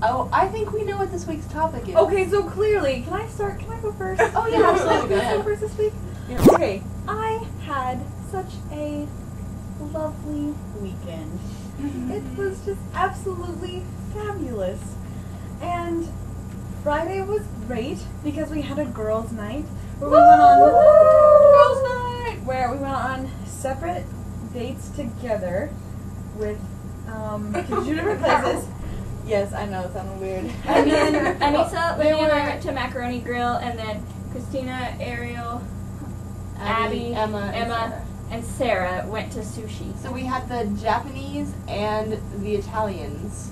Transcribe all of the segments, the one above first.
Oh, I think we know what this week's topic is. Okay, so clearly, can I start? Can I go first? Oh yeah, absolutely. Go Can I ahead. go first this week? Okay, I had such a lovely weekend. It was just absolutely fabulous. And Friday was great because we had a girls' night where we went on girls' night where we went on separate dates together with to two different places. Yes, I know, it sounded weird. And then Anissa, Libby, and I went to Macaroni Grill, and then Christina, Ariel, Abby, Emma, and Sarah went to sushi. So we had the Japanese and the Italians.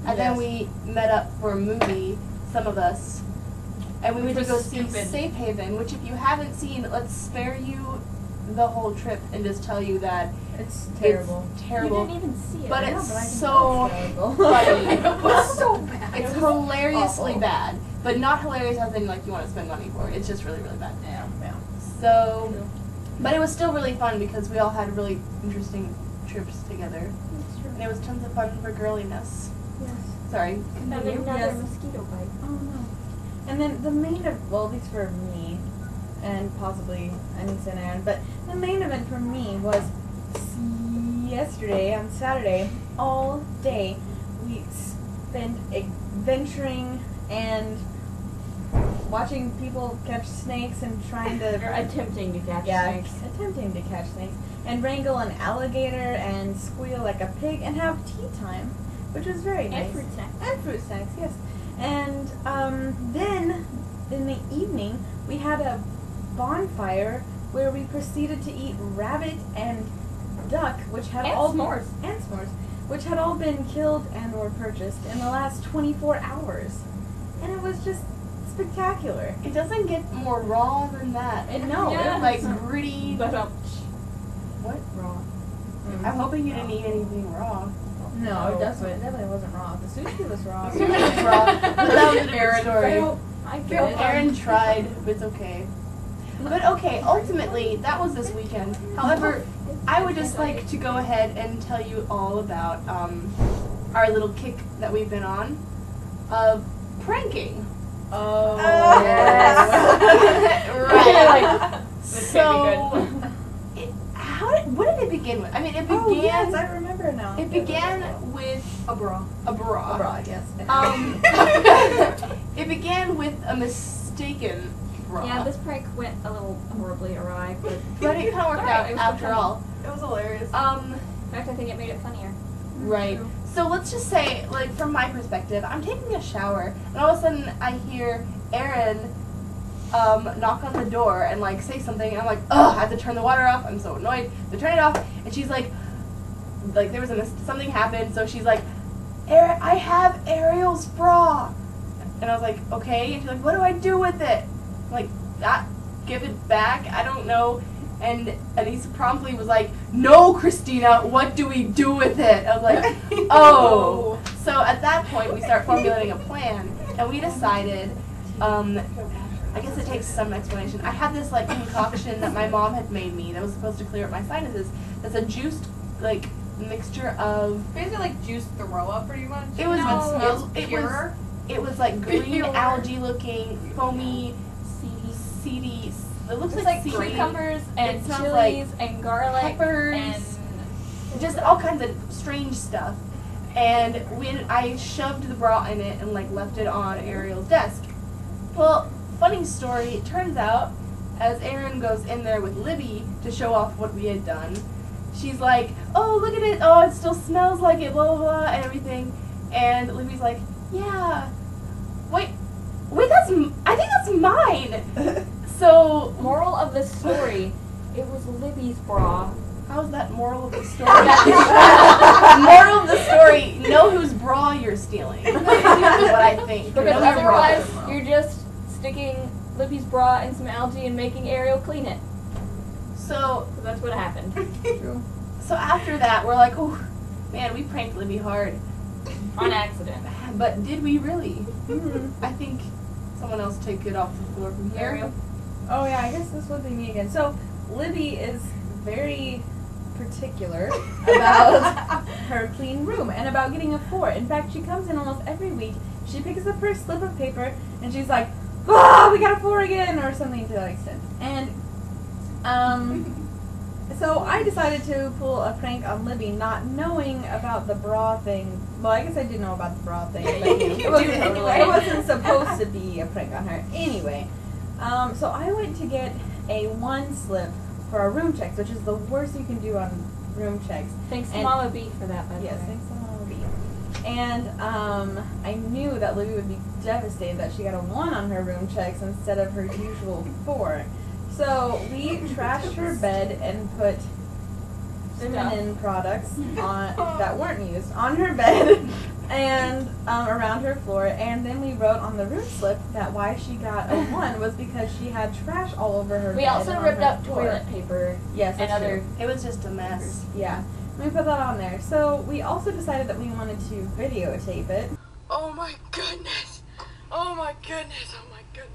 And then we met up for a movie, some of us. And we went to go see Safe Haven, which if you haven't seen, let's spare you the whole trip and just tell you that It's terrible. It's terrible. You didn't even see it. But I know, it's but I can so tell funny. It was so bad. It's It was hilariously awful. bad. But not hilarious as in like you want to spend money for it. It's just really, really bad. Yeah. So, but it was still really fun because we all had really interesting trips together. That's true. And it was tons of fun for girliness. Yes. Sorry, And continue. another Yes. mosquito bite. Oh no. And then the main event, well, at least for me, and possibly Anissa and Aaron, but the main event for me was yesterday, on Saturday, all day. We spent adventuring and watching people catch snakes and trying to... You're attempting to catch snakes. attempting to catch snakes. And wrangle an alligator and squeal like a pig and have tea time, which was very nice. And fruit snacks. And fruit snacks, yes. And then, in the evening, we had a bonfire where we proceeded to eat rabbit and duck, which had And all s'mores. and s'mores, which had all been killed and or purchased in the last 24 hours. And it was just spectacular. It doesn't get more raw than that. No, Yeah. it Like was gritty. But What? raw. I'm hoping you didn't eat anything raw. No, it definitely wasn't raw. The sushi was raw. It was raw. But that was a different story. I get it. Aaron tried, but it's okay. But okay, ultimately, that was this weekend. However, I would just like to go ahead and tell you all about our little kick that we've been on of pranking. Oh, yes. Right. This So, can't what did it begin with? I mean, it began. Oh, yes, I remember now. It began with A bra. a bra. abroad, yes. It began with a mistaken bra. Yeah, this prank went a little horribly awry, but But it kind of worked out Alright, it was after fun. all. It was hilarious. in fact, I think it made it funnier. Right. So let's just say, like, from my perspective, I'm taking a shower, and all of a sudden I hear Erin knock on the door and, like, say something, and I'm like, ugh, I have to turn the water off. I'm so annoyed to turn it off, and she's like, there was something happened, so she's like, I have Ariel's bra. And I was like, okay. And she's like, what do I do with it? I'm like, give it back? I don't know. And Anissa promptly was like, no, Christina, what do we do with it? I was like, oh. So at that point, we start formulating a plan, and we decided, I guess it takes some explanation. I had this, like, concoction that my mom had made me that was supposed to clear up my sinuses. That's a juiced, like, mixture of... Basically, like, juice throw up, pretty much. It was pure. It was like green Pure. algae looking, foamy, seedy. It looks It's like like seaweed. cucumbers and It smells chilies and garlic peppers. and Just all kinds of strange stuff. And I shoved the bra in it and like left it on Ariel's desk. Well, funny story, it turns out, as Aaron goes in there with Libby to show off what we had done, she's like, oh, look at it, oh, it still smells like it, blah, blah, blah, and everything. And Libby's like, yeah, wait, I think that's mine. So, moral of the story, it was Libby's bra. how's that moral of the story? Moral of the story, know whose bra you're stealing, is what I think. Because Know whose bra. otherwise, you're just sticking Libby's bra in some algae and making Ariel clean it. So That's what happened. True. So after that, we're like, oh, man, we pranked Libby hard. On accident. But did we really? Mm-hmm. I think someone else take it off the floor from here. Ariel. Oh yeah, I guess this would be me again. So Libby is very particular about her clean room and about about getting a 4. In fact, she comes in almost every week. She picks up her slip of paper and she's like, "Ah, we got a 4 again," or something to that extent. And so I decided to pull a prank on Libby, not knowing about the bra thing. Well, I guess I did know about the bra thing. But it wasn't supposed to be a prank on her anyway. So I went to get a 1 slip for our room checks, which is the worst you can do on room checks. Thanks to Mama B for that, by the way. Yes, thanks to Mama B. And I knew that Libby would be devastated that she got a 1 on her room checks instead of her usual 4. So we trashed her bed and put feminine products on that weren't used on her bed and around her floor. And then we wrote on the room slip that why she got a 1 was because she had trash all over her bed. We also and ripped on her up floor. toilet paper. Yes, and that's other. true. It was just a mess. Yeah. We put that on there. So we also decided that we wanted to videotape it. Oh my goodness. Oh my goodness. Oh my goodness.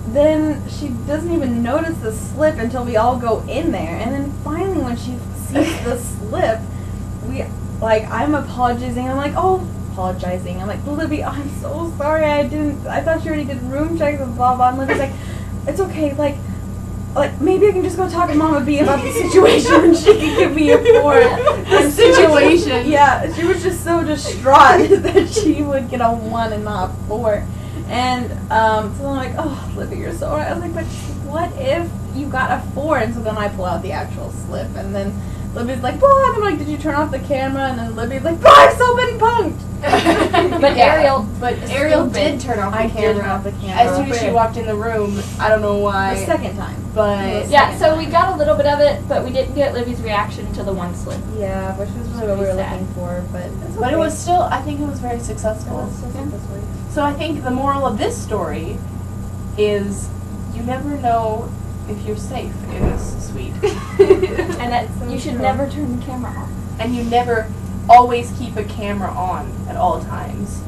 Then she doesn't even notice the slip until we all go in there. And then finally when she sees the slip, I'm apologizing. I'm like, apologizing. I'm like, Libby, I'm so sorry. I thought you already did room checks and blah, blah. And Libby's like, it's okay. Like maybe I can just go talk to Mama B about the situation and she can give me a 4. The situation. Yeah, she was just so distraught that she would get a 1 and not a 4. And so I'm like, oh, Libby, you're so right. I was like, but what if you got a 4? And so then I pull out the actual slip, and then Libby's like, what? I'm like, did you turn off the camera? And then Libby's like, but I've so been punked. But Ariel did turn off the I camera. did turn off the camera. As soon as she walked in the room. I don't know why. The second time. But Yeah, so we got a little bit of it, but we didn't get Libby's reaction to the 1 slip. Yeah, which was really what we were looking for, but it's okay. But it was still, I think it was very successful. So I think the moral of this story is you never know if you're safe in this suite. And that you should never turn the camera off. And you never always keep a camera on at all times.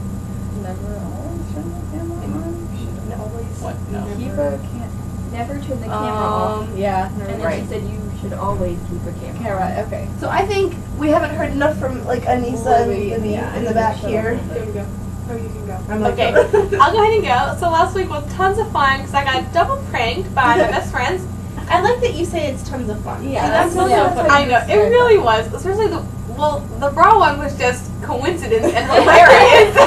Never always turn the camera on. Should always what? No. Keep a Never turn the camera off. Yeah, And then right. she said you should always keep a camera. camera. Okay. So I think we haven't heard enough from like Anissa and Libby in the back here. There we go. Oh, you can go. I'm like, Okay, I'll go ahead and go. So last week was tons of fun because I got double pranked by my best friends. I like that you say it's tons of fun. Yeah, that's so yeah, fun. I know, it really was. Especially the bra one was just coincidence and hilarious.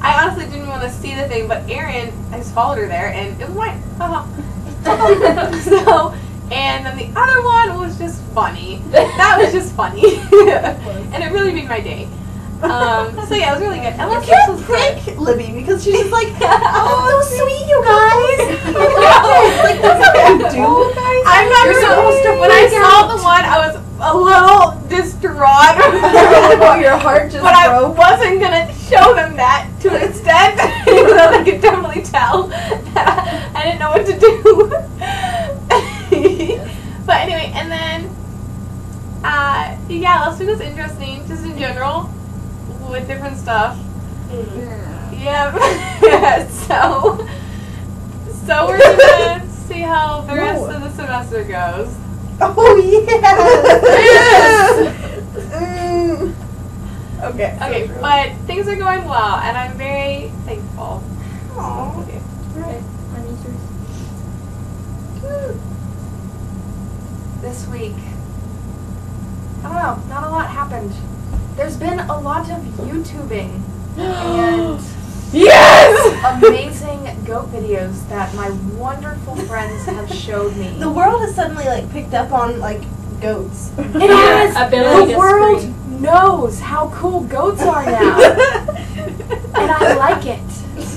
I honestly didn't want to see the thing, but Erin, I just followed her there and it was mine. So, and then the other one was just funny. That was just funny. And it really made my day. So yeah, it was really good. And You last can't week's was good. prank Libby because she's just like, oh, so sweet, you guys. Like, that's what you do. I'm not supposed to. When I saw the one, I was a little distraught. Oh, your heart just But I broke. wasn't gonna show them that to an extent, even though they could definitely tell that I didn't know what to do. But anyway, and then yeah, last week was interesting, just in general, with different stuff. Yeah. So we're gonna see how the rest of the semester goes. Oh, yes. Okay. Okay, but things are going well, and I'm very thankful. Aww. Okay. Right. This week, I don't know, not a lot happened. There's been a lot of YouTubing and amazing goat videos that my wonderful friends have showed me. The world has suddenly like picked up on like goats. It has. Ability The to world scream. knows how cool goats are now, and I like it,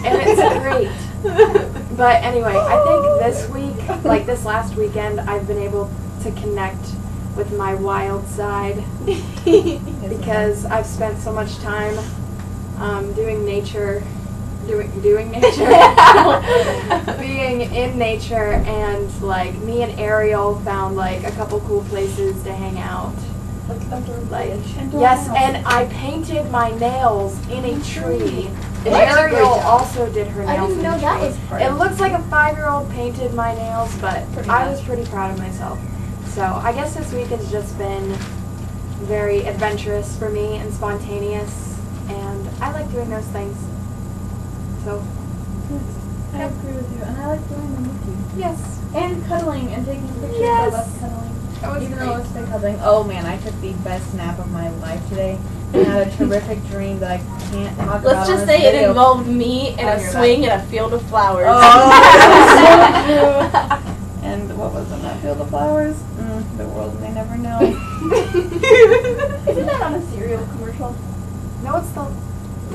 and it's great. But anyway, I think this week, like this last weekend, I've been able to connect with my wild side because I've spent so much time doing nature, being in nature, and like me and Ariel found like a couple cool places to hang out. Like yes, and I painted my nails in a tree. And Ariel also did her nails in a tree. It looks like a 5-year-old painted my nails, but I was pretty proud of myself. So I guess this week has just been very adventurous for me and spontaneous, and I like doing those things. So I agree with you, and I like doing them with you. yes. And cuddling and taking pictures Yes. of us cuddling. That was Even great. though it's fake cuddling. Oh man, I took the best nap of my life today. I had a terrific dream that I can't talk about. Let's just on say this it video. involved me in a swing in a field of flowers. Oh, that's so true. And what was in that field of flowers? The world may never know. Isn't that on a cereal commercial? No, it's the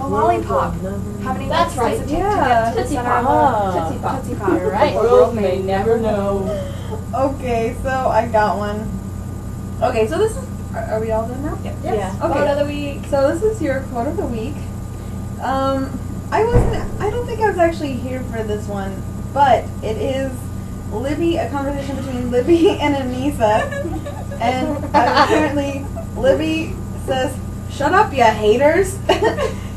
lollipop. How many That's licks does right. it take Yeah. to get to the Tootsie center Pop. of Tootsie Pop. Tootsie Pop? You're right. The world may never know. Okay, so I got one. Okay, so this is. Are we all done now? Yes. Yeah. Quote Okay. of the week. So this is your quote of the week. I don't think I was actually here for this one, but it is Libby, a conversation between Libby and Anissa. And apparently Libby says, "Shut up, you haters."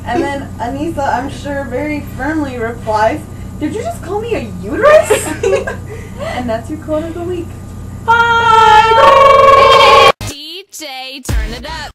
And then Anissa, I'm sure very firmly replies, "Did you just call me a uterus?" And that's your quote of the week. Bye! DJ, turn it up.